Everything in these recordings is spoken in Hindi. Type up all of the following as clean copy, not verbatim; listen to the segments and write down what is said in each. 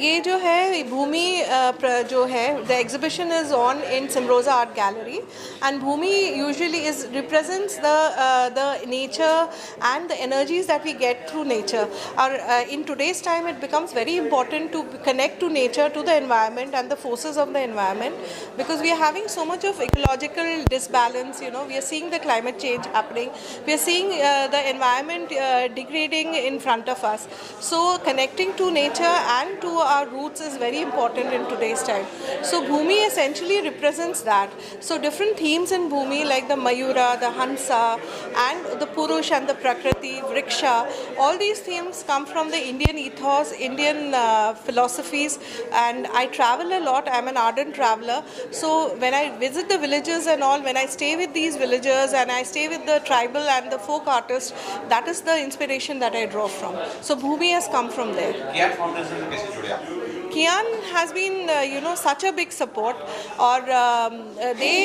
ये जो है भूमि जो है the exhibition is on in Simroza art gallery and Bhoomi usually is represents the nature and the energies that we get through nature और in today's time it becomes very important to connect to nature, to the environment and the forces of the environment, because we are having so much of ecological disbalance. You know, we are seeing the climate change happening, we are seeing the environment degrading in front of us. So connecting to nature and to our roots is very important in today's time. So Bhumi essentially represents that. So different themes in Bhumi like the Mayura, the Hansa and the Purush and the Prakriti, Vriksha, all these themes come from the Indian ethos, Indian philosophies, and I travel a lot. I'm an ardent traveler. So when I visit the villages and all, when I stay with these villagers and I stay with the tribal and the folk artists, that is the inspiration that I draw from. So Bhumi has come from there. Kiyan foundation से कैसे जुड़े आप? Kian has been, such a big support. Or they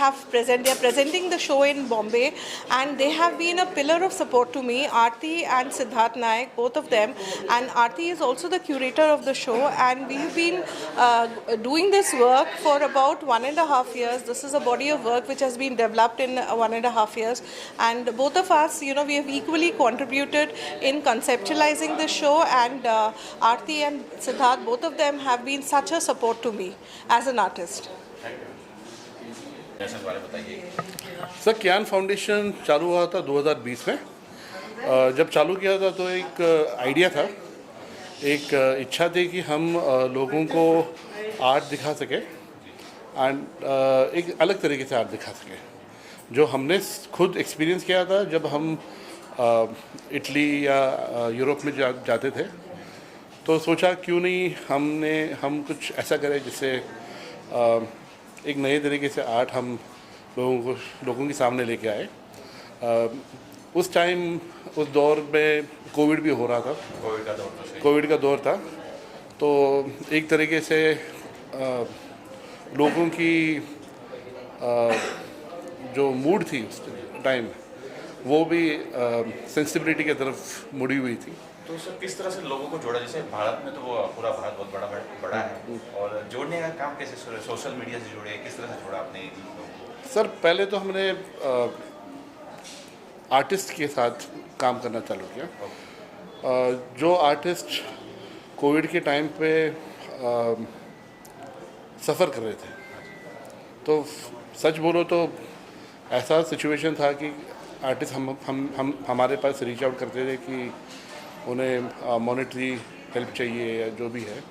are presenting the show in Bombay, and they have been a pillar of support to me. Aarti and Siddharth Naik, both of them, and Aarti is also the curator of the show. And we've been doing this work for about 1.5 years. This is a body of work which has been developed in 1.5 years, and both of us, we have equally contributed in conceptualizing the show. And Aarti and Siddharth, both of them have been such a support to me as an artist. Sir Kiyan foundation चालू हुआ था 2020 में। जब चालू किया था तो एक आइडिया था, एक इच्छा थी कि हम लोगों को आर्ट दिखा सके एंड एक अलग तरीके से आर्ट दिखा सके, जो हमने खुद एक्सपीरियंस किया था जब हम इटली या यूरोप में जाते थे। तो सोचा क्यों नहीं हम कुछ ऐसा करें जिससे एक नए तरीके से आर्ट हम लोगों के सामने लेके आए। उस टाइम उस दौर में कोविड भी हो रहा था, कोविड का दौर था, तो एक तरीके से लोगों की जो मूड थी उस टाइम वो भी सेंसिटिविटी की तरफ मुड़ी हुई थी। तो सर किस तरह से लोगों को जोड़ा? जैसे भारत में तो वो पूरा भारत बहुत बड़ा है, और जोड़ने का काम कैसे? सोशल मीडिया से जुड़े, किस तरह से जोड़ा आपने लोगों को? सर पहले तो हमने आर्टिस्ट के साथ काम करना चालू किया। जो आर्टिस्ट कोविड के टाइम पे सफ़र कर रहे थे, तो सच बोलो तो ऐसा सिचुएशन था कि आर्टिस्ट हम हमारे पास रीच आउट करते थे कि उन्हें मॉनेटरी हेल्प चाहिए या जो भी है,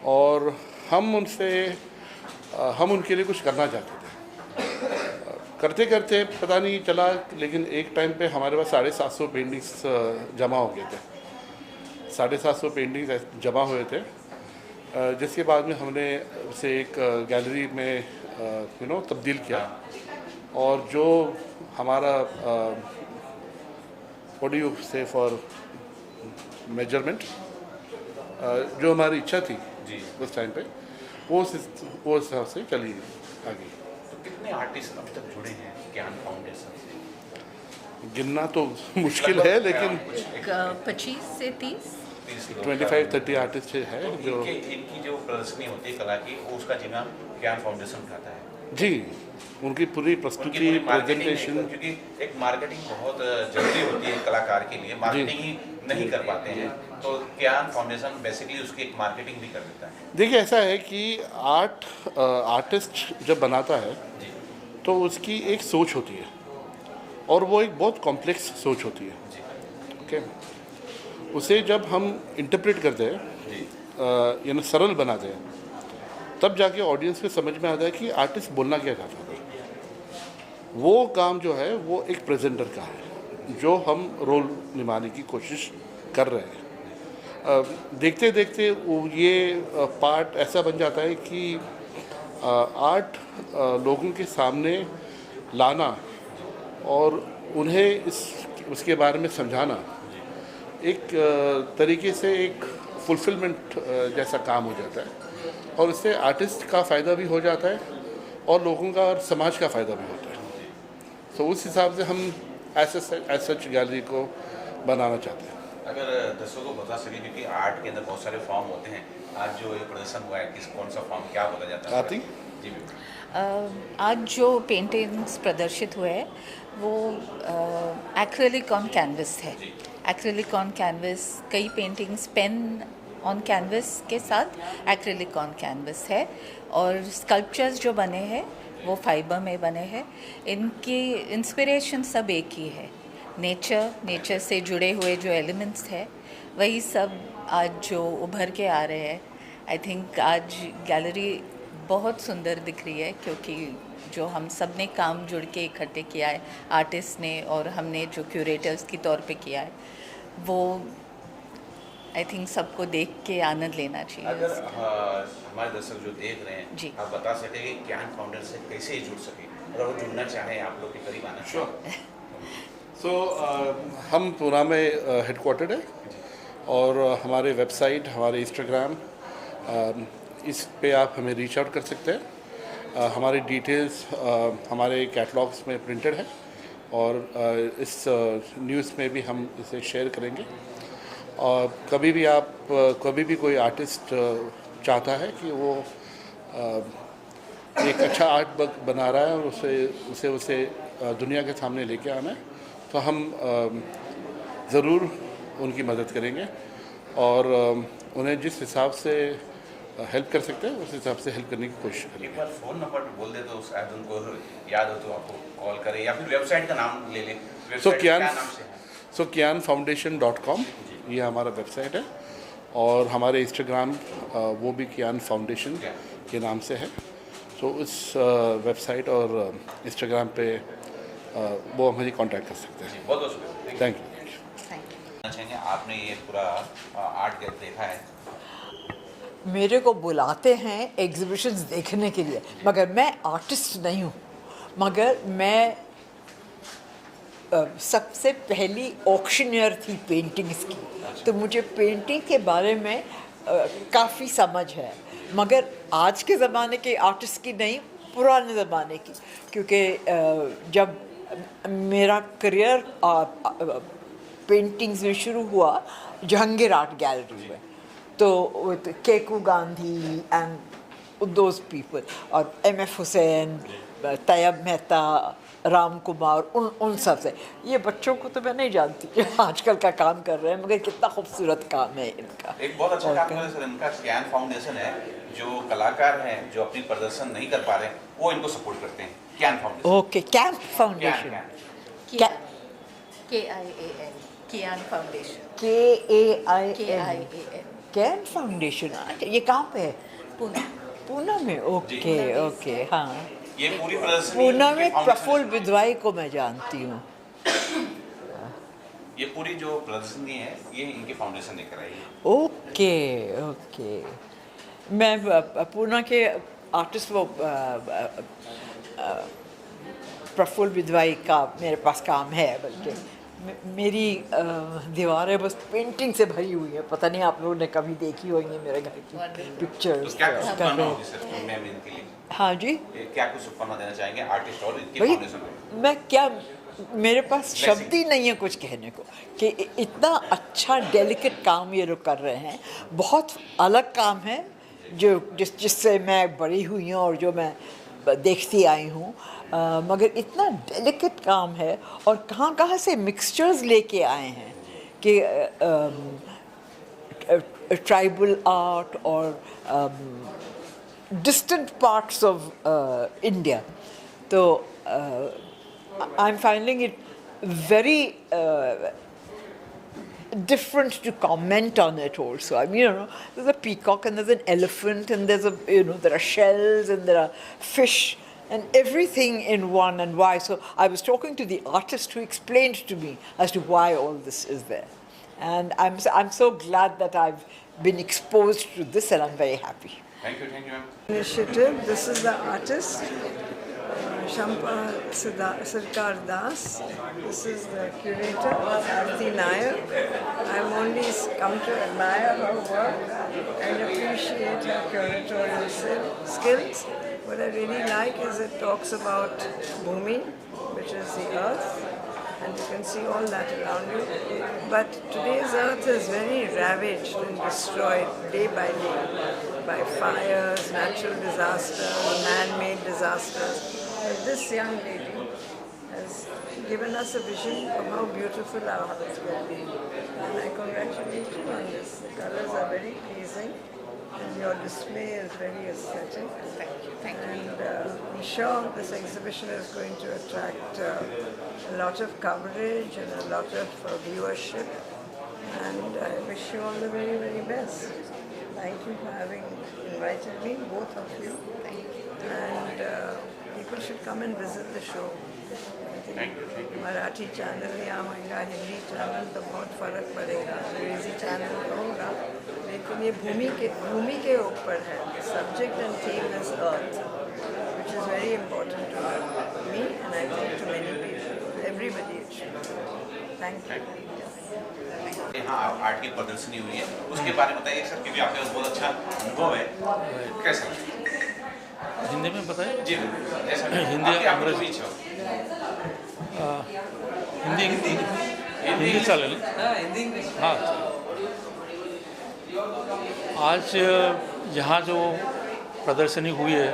और हम उनके लिए कुछ करना चाहते थे। करते करते पता नहीं चला, लेकिन एक टाइम पे हमारे पास 750 पेंटिंग्स जमा हो गए थे। 750 पेंटिंग्स जमा हुए थे, जिसके बाद में हमने उसे एक गैलरी में तब्दील किया, और जो हमारा व्हाट डू यू से फॉर मेजरमेंट, जो हमारी इच्छा थी जी उस टाइम पे, वो हिसाब से चली आगे। तो कितने आर्टिस्ट अभी तक जुड़े हैं कियान फाउंडेशन से? गिनना तो मुश्किल है, लेकिन 25 से 30 25-30 आर्टिस्ट है जो इनकी जो प्रदर्शनी होती है कला की, उसका जिम्मा कियान फाउंडेशन उठाता है। जी, उनकी पूरी प्रस्तुति, प्रेजेंटेशन, क्योंकि एक मार्केटिंग बहुत जरूरी होती है कलाकार के लिए, मार्केटिंग ही नहीं कर पाते हैं, तो कियान फाउंडेशन बेसिकली उसकी एक मार्केटिंग भी कर देता है। देखिए ऐसा है कि आर्टिस्ट जब बनाता है जी तो उसकी एक सोच होती है, और वो एक बहुत कॉम्प्लेक्स सोच होती है। जी ओके, उसे जब हम इंटरप्रेट करते हैं, यानी सरल बनाते हैं, तब जाके ऑडियंस को समझ में आता है कि आर्टिस्ट बोलना क्या चाहता है। वो काम जो है वो एक प्रेजेंटर का है, जो हम रोल निभाने की कोशिश कर रहे हैं। देखते देखते ये पार्ट ऐसा बन जाता है कि आर्ट लोगों के सामने लाना और उन्हें उसके बारे में समझाना एक तरीके से एक फुलफिलमेंट जैसा काम हो जाता है, और इससे आर्टिस्ट का फ़ायदा भी हो जाता है और लोगों का और समाज का फ़ायदा भी होता है। तो उस हिसाब से हम एज सच गैलरी को बनाना चाहते हैं। अगर दर्शकों को बता सके, क्योंकि आर्ट के अंदर बहुत सारे फॉर्म होते हैं, आज जो ये प्रदर्शन हुआ है किस कौन सा फॉर्म क्या बोला जाता है? आती? जी बिल्कुल। आज जो पेंटिंग्स प्रदर्शित हुए हैं वो एक्रेलिक ऑन कैनवस है। एक्रेलिक ऑन कैनवस, कई पेंटिंग्स पेन ऑन कैनवस के साथ एक्रेलिक ऑन कैनवस है, और स्कल्पचर्स जो बने हैं वो फाइबर में बने हैं। इनकी इंस्पिरेशन सब एक ही है, नेचर से जुड़े हुए जो एलिमेंट्स है वही सब आज जो उभर के आ रहे हैं। आई थिंक आज गैलरी बहुत सुंदर दिख रही है, क्योंकि जो हम सब ने काम जुड़ के इकट्ठे किया है, आर्टिस्ट ने और हमने जो क्यूरेटर्स के तौर पे किया है, वो आई थिंक सबको देख के आनंद लेना चाहिए। अगर हमारे दर्शक जो देख रहे हैं, जी। आप बता सके कि ज्ञान फाउंडेशन से कैसे जुड़ सके, अगर वो जुड़ना चाहें आप लोग के करीब आना चाहें? सो हम पूना में हेडक्वार्टर्ड है, और हमारे वेबसाइट, हमारे इंस्टाग्राम, इस पे आप हमें रीच आउट कर सकते हैं। हमारी डिटेल्स हमारे कैटलॉग्स में प्रिंटेड है, और इस न्यूज़ में भी हम इसे शेयर करेंगे। और कभी भी कोई आर्टिस्ट चाहता है कि वो एक अच्छा आर्ट बना रहा है और उसे दुनिया के सामने लेके आना है, तो हम ज़रूर उनकी मदद करेंगे, और उन्हें जिस हिसाब से हेल्प कर सकते हैं उस हिसाब से हेल्प करने की कोशिश करेंगे। एक बार फ़ोन नंबर बोल दे तो शायद उनको याद हो तो आपको कॉल करें, या फिर वेबसाइट का नाम ले लें। वेबसाइट क्या नाम से है? kianfoundation.com ये हमारा वेबसाइट है, और हमारे इंस्टाग्राम वो भी कियान फाउंडेशन के नाम से है। तो उस वेबसाइट और इंस्टाग्राम पे वो हमें कांटेक्ट कर सकते हैं। बहुत बहुत शुक्रिया। Thank you. चाहेंगे, आपने ये पूरा आर्ट गैलरी देखा है, मेरे को बुलाते हैं एग्जिबिशंस देखने के लिए, मगर मैं आर्टिस्ट नहीं हूँ, मगर मैं सबसे पहली ऑक्शनियर थी पेंटिंग्स की, तो मुझे पेंटिंग के बारे में काफ़ी समझ है, मगर आज के ज़माने के आर्टिस्ट की नहीं, पुराने ज़माने की, क्योंकि जब मेरा करियर पेंटिंग्स में शुरू हुआ जहांगीर आर्ट गैलरी में, तो Keku Gandhi and those people, और एम.एफ. हुसैन, तैयब मेहता, राम कुमार, उन सब से। ये बच्चों को तो मैं नहीं जानती जो आजकल का काम कर रहे हैं, मगर कितना खूबसूरत काम है इनका। एक बहुत अच्छा काम कर रहे हैं सर, इनका ज्ञान फाउंडेशन है, जो कलाकार हैं जो अपनी प्रदर्शन नहीं कर पा रहे हैं वो इनको सपोर्ट करते हैं। ज्ञान foundation, okay, camp foundation, KIAN, कियान फाउंडेशन, KAIN, कैंप फाउंडेशन। अच्छा, ये कहाँ पे है? पुणे। पूना में? ओके ओके, हाँ। ये पूरी प्रदर्शनी पूना में इनके फाउंडेशन प्रफुल्ल से- विद्वाई को मैं जानती हूँ। ये पूरी जो प्रदर्शनी है ये इनके फाउंडेशन ने कराई है। ओके ओके, मैं पूना के आर्टिस्ट वो प्रफुल्ल विद्वाई का मेरे पास काम है, बल्कि मेरी दीवारें बस पेंटिंग से भरी हुई है। पता नहीं आप लोगों ने कभी देखी होंगी मेरे घर की तो पिक्चर्स। क्या कुछ शुभकामना होगी सर मैम इनके लिए? हाँ जी, क्या कुछ शुभकामना देना चाहेंगे आर्टिस्ट और इनके भाई फाउंडेशन को? मैं क्या, मेरे पास शब्द ही नहीं है कुछ कहने को कि इतना अच्छा डेलिकेट काम ये लोग कर रहे हैं। बहुत अलग काम है जो जिससे मैं बड़ी हुई हूँ और जो मैं देखती आई हूँ, मगर इतना डेलिकेट काम है, और कहाँ कहाँ से मिक्सचर्स लेके आए हैं कि ट्राइबल आर्ट और distant parts of India. So I'm finding it very different to comment on it also. I mean, you know, there's a peacock and there's an elephant and there's there are shells and there are fish and everything in one, and why. So I was talking to the artist who explained to me as to why all this is there. And I'm so glad that I've been exposed to this, and I'm very happy. Thank you ma'am. Initiative. This is the artist, Shampa Sarkar Das. This is the curator, Aarti Nair. I've only come to admire her work and appreciate her curatorial skills. What I really like is it talks about Bhumi, which is the earth, and you can see all that around you. But today's earth is very ravaged and destroyed day by fires, natural disasters, man-made disasters. But this young lady has given us a vision of how beautiful our hearts will be. And I congratulate you on this. The colors are very pleasing and your display is very aesthetic. Thank you. Thank you. And I'm sure this exhibition is going to attract a lot of coverage and a lot of viewership. And I wish you all the very, very best. Thank you for having invited me, both of you. Thank you. And people should come and visit the show. Marathi channel यहाँ होगा, हिंदी चैनल तो बहुत फ़र्क पड़ेगा, अंग्रेज़ी चैनल तो होगा, लेकिन ये भूमि के ऊपर है. Subject and theme is earth, which is very important to me and I think to many people, everybody it should. Thank you. यहाँ आर्ट की प्रदर्शनी हुई है, उसके बारे में बताइए सर, क्योंकि आपके पास बहुत अच्छा अनुभव है, कैसा? हिंदी में बताएं? जी जैसा हिंदी अंग्रेजी हिंदी चालेल. हाँ, आज यहाँ जो प्रदर्शनी हुई है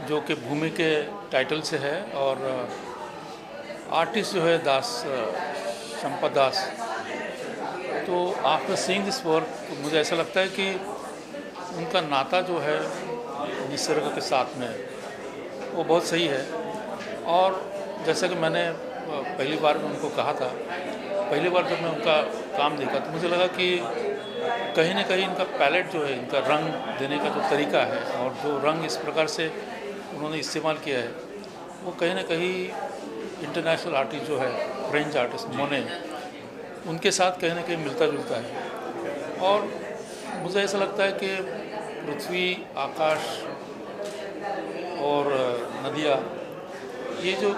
जो कि भूमि के टाइटल से है और आर्टिस्ट जो है शंपा दास. तो आफ्टर सीइंग दिस वर्क मुझे ऐसा लगता है कि उनका नाता जो है निसर्ग के साथ में वो बहुत सही है. और जैसा कि मैंने पहली बार में उनको कहा था, पहली बार जब मैं उनका काम देखा तो मुझे लगा कि कहीं ना कहीं इनका पैलेट जो है, इनका रंग देने का जो तरीका है और जो रंग इस प्रकार से उन्होंने इस्तेमाल किया है वो कहीं ना कहीं इंटरनेशनल आर्टिस्ट जो है, फ्रेंच आर्टिस्ट मोने, उनके साथ कहीं ना कहीं मिलता जुलता है. और मुझे ऐसा लगता है कि पृथ्वी, आकाश और नदियाँ, ये जो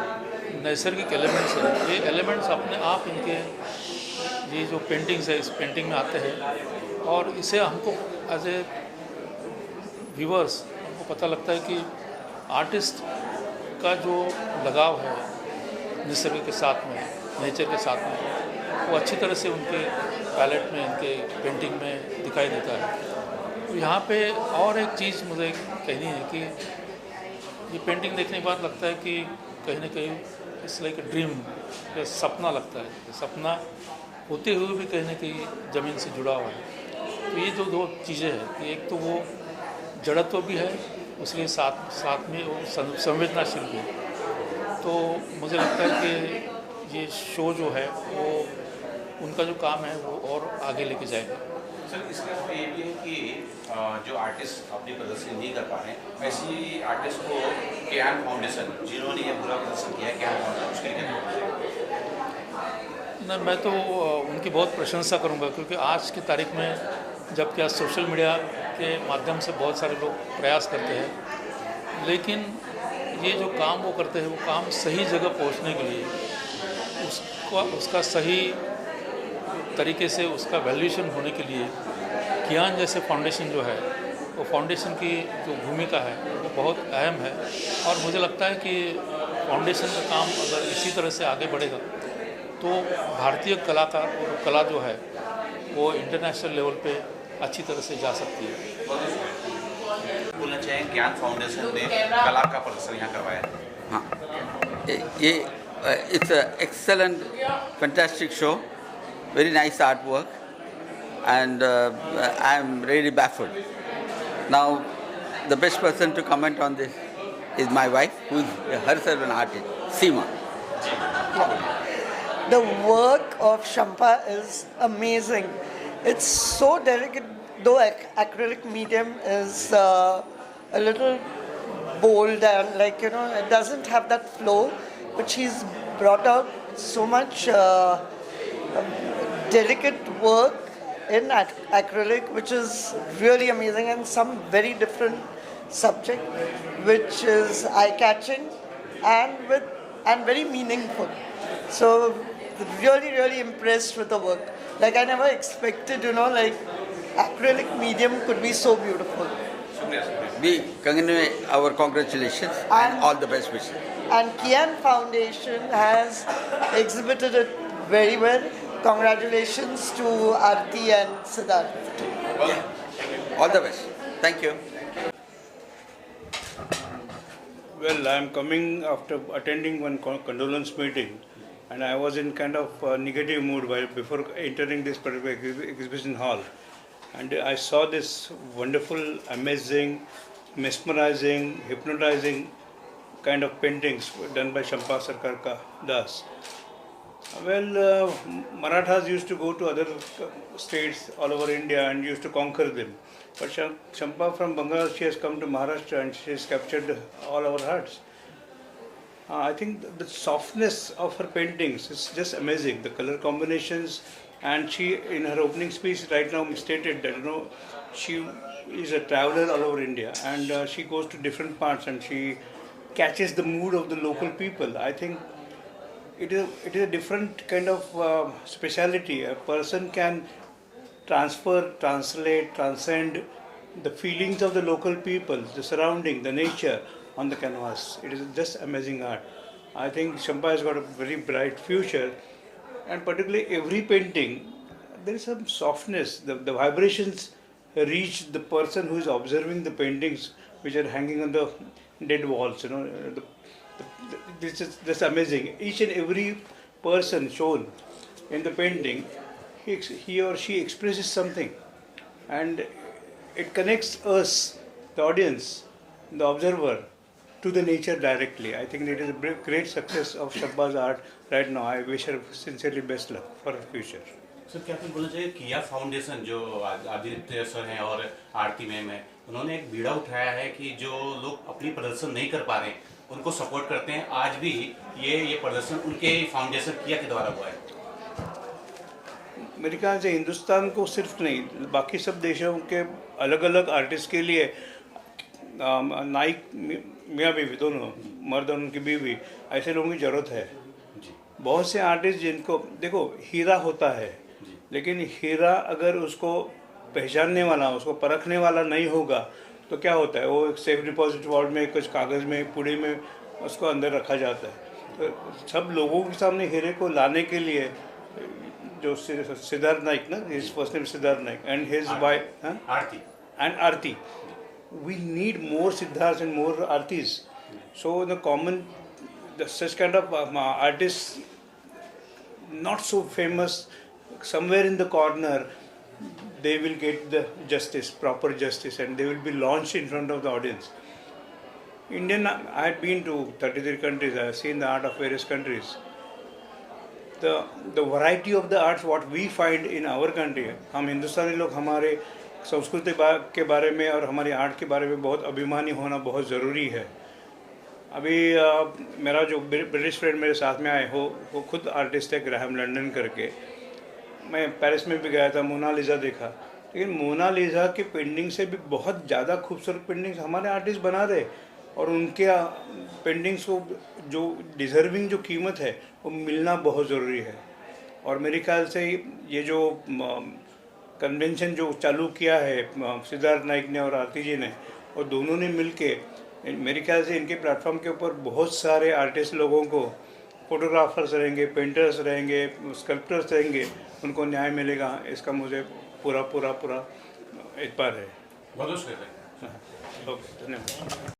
नैसर्गिक एलिमेंट्स हैं, ये एलिमेंट्स अपने आप इनके ये जो पेंटिंग्स है इस पेंटिंग में आते हैं और इसे हमको एज ए व्यूअर्स हमको पता लगता है कि आर्टिस्ट का जो लगाव है निसर्ग के साथ में, नेचर के साथ में, वो अच्छी तरह से उनके पैलेट में, इनके पेंटिंग में दिखाई देता है. तो यहाँ पे और एक चीज़ मुझे कहनी है कि ये पेंटिंग देखने के बाद लगता है कि कहीं ना कहीं इट्स लाइक अ ड्रीम, सपना लगता है, सपना होते हुए भी कहीं ना कहीं ज़मीन से जुड़ा हुआ है. तो ये जो दो चीज़ें हैं कि एक तो वो जड़त्व भी है, उसके साथ में वो संवेदनाशील भी है. तो मुझे लगता है कि ये शो जो है वो उनका जो काम है वो और आगे लेके जाएगा. सर इसका ये भी है कि जो आर्टिस्ट अपनी प्रदर्शनी नहीं कर पा रहे हैं, वैसी आर्टिस्ट को कैन फाउंडेशन जिन्होंने ये पूरा प्रदर्शन किया है, कैन फाउंडेशन उसके लिए नहीं, मैं तो उनकी बहुत प्रशंसा करूंगा क्योंकि आज की तारीख में जबकि आज सोशल मीडिया के माध्यम से बहुत सारे लोग प्रयास करते हैं, लेकिन ये जो काम वो करते हैं वो काम सही जगह पहुंचने के लिए उसका सही तरीके से उसका वैल्यूएशन होने के लिए कियान जैसे फाउंडेशन जो है वो फाउंडेशन की जो भूमिका है वो बहुत अहम है. और मुझे लगता है कि फाउंडेशन का काम अगर इसी तरह से आगे बढ़ेगा तो भारतीय कलाकार और कला जो है वो इंटरनेशनल लेवल पे अच्छी तरह से जा सकती है. बोलना चाहें ज्ञान फाउंडेशन ने कला का प्रदर्शन यहाँ करवाया. हाँ, ये it's excellent fantastic show, very nice artwork, and I am really baffled. Now, the best person to comment on this is my wife, who is herself an artist, Seema. The work of Shampa is amazing. It's so delicate, though acrylic medium is a little bold and it doesn't have that flow, but she's brought out so much delicate work in acrylic, which is really amazing, and some very different subject, which is eye-catching and very meaningful. So really impressed with the work. Like I never expected, acrylic medium could be so beautiful. We convey our congratulations and all the best wishes. And Kian Foundation has exhibited it very well. Congratulations to Aarti and Siddharth. All the best. Thank you. Well, I'm coming after attending one condolence meeting, and I was in kind of negative mood before entering this particular exhibition hall. And I saw this wonderful, amazing, mesmerizing, hypnotizing kind of paintings done by Shampa Sarkar Das. Well, Marathas used to go to other states all over India and used to conquer them. But Shampa from Bengal, she has come to Maharashtra and she has captured all our hearts. I think the softness of her paintings is just amazing. The color combinations, and she, in her opening speech right now, stated that she is a traveler all over India and she goes to different parts and she catches the mood of the local people. I think it is a different kind of speciality. A person can transfer, translate, transcend the feelings of the local people, the surrounding, the nature on the canvas. It is just amazing art. I think Shampa has got a very bright future, and particularly every painting, there is some softness. The vibrations reach the person who is observing the paintings which are hanging on the dead walls. This is just amazing. Each and every person shown in the painting, he or she expresses something, and it connects us, the audience, the observer, to the nature directly. I think it is a great success of Shampa's art right now. I wish her sincerely best luck for her future. Sir क्या कुछ बोलना चाहिए? किया फाउंडेशन जो आदित्य सर हैं और आरती मैम है, उन्होंने एक बीड़ा उठाया है कि जो लोग अपनी प्रदर्शन नहीं कर पा रहे हैं उनको सपोर्ट करते हैं. आज भी ये प्रदर्शन उनके फाउंडेशन किया के द्वारा हुआ है. मेरे ख्याल से हिंदुस्तान को सिर्फ नहीं, बाकी सब देशों के अलग अलग आर्टिस्ट के लिए नाइक मियाँ बीवी दोनों, मर्द और उनकी बीवी, ऐसे लोगों की ज़रूरत है. बहुत से आर्टिस्ट जिनको देखो हीरा होता है, लेकिन हीरा अगर उसको पहचानने वाला, उसको परखने वाला नहीं होगा तो क्या होता है, वो एक सेफ डिपॉजिट वॉल्ट में कुछ कागज़ में पुड़ी में उसको अंदर रखा जाता है. तो सब लोगों के सामने हीरे को लाने के लिए जो सिद्धार्थ नाइक ना, his first name Siddharth Naik and his wife Aarti. We need more Siddharths and more Aartis. So such kind of artists, not so famous, somewhere in the corner, they will get the justice, proper justice, and they will be launched in front of the audience. I had been to 33 countries. I have seen the art of various countries. The variety of the arts what we find in our country, हम हिंदुस्तानी लोग हमारे संस्कृति के बारे में और हमारी आर्ट के बारे में बहुत अभिमानी होना बहुत ज़रूरी है. अभी मेरा जो ब्रिटिश फ्रेंड मेरे साथ में आए हो, वो खुद आर्टिस्ट है, ग्राहम लंदन करके. मैं पेरिस में भी गया था, मोनालिसा देखा, लेकिन मोनालिसा की पेंटिंग से भी बहुत ज़्यादा खूबसूरत पेंटिंग्स हमारे आर्टिस्ट बना रहे, और उनके पेंटिंग्स को जो डिज़र्विंग जो कीमत है वो मिलना बहुत ज़रूरी है. और मेरे ख्याल से ये जो कन्वेंशन जो चालू किया है सिद्धार्थ नाइक ने और आरती जी ने, और दोनों ने मिलके, मेरे ख्याल से इनके प्लेटफॉर्म के ऊपर बहुत सारे आर्टिस्ट लोगों को, फोटोग्राफर्स रहेंगे, पेंटर्स रहेंगे, स्कल्प्टर्स रहेंगे, उनको न्याय मिलेगा, इसका मुझे पूरा इतबार है. बहुत शुक्रिया. ओके, धन्यवाद.